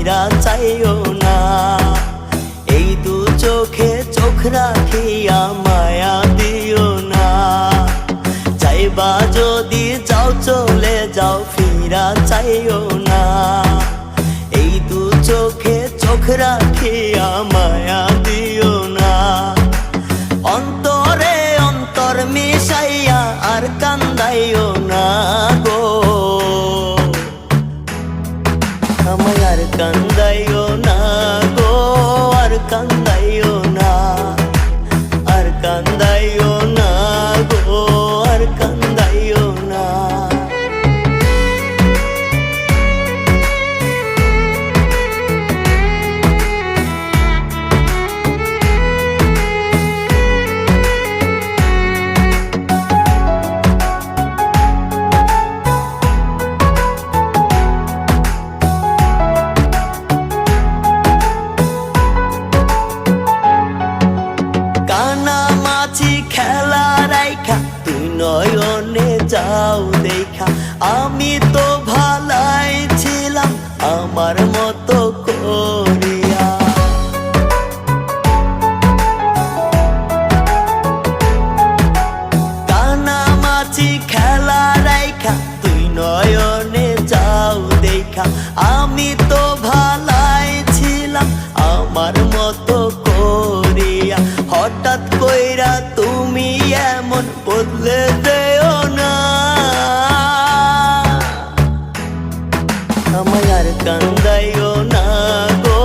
ফিরা চাইও না। এই দু চোখে চোখ রাখিয়া মায়া দিও না। যাইবা যদি যাও চলে যাও ফিরা চাইও না। এই দু চোখে চোখ রাখিয়া মায়া দিও না। অন্তরে অন্তর মিশাইয়া আর কান্দাইও না গো। আমায় আর কান্দাইও না গো, আর কান্দাইও না, আর কান্দাইও না গো, আর কান্দাইও না। খেলা রাইখা তুই নয়নে যাও দেখা। আমি তো ভালাই ছিলাম আমার মতো করিয়া। কানামাছি খেলা রাইখা তুই নয়নে যাও দেখা। আমি তো ভালাই ছিলাম আমার মতো করিয়া। হঠাৎ কইরা তুমি এমন বদলে দেও না। আমায় আর কান্দাইও না গো,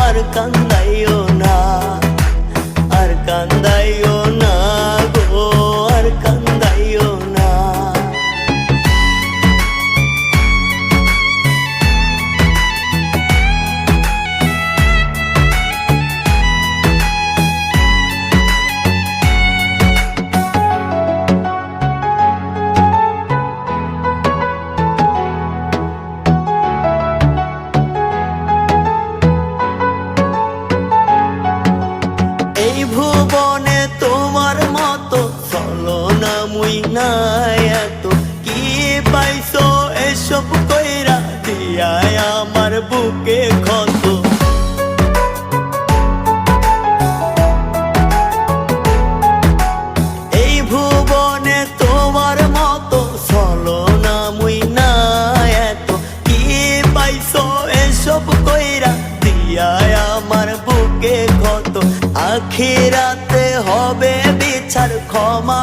আর কান্দাইও না, আর কান্দাইও না গো, আর কান্দাইও না। ভুবনে তোমার মতো চলো না মুই নাই এত। কি পাইছো এসব কইরা দিয়া আমার বুকে ক্ষত। এই ভুবনে তোমার মতো চলো না মুই নাই এত। কি পাইছো এসব কইরা দিয়া আমার বুকে ক্ষত। আখিরাতে হবে বিচার ক্ষমা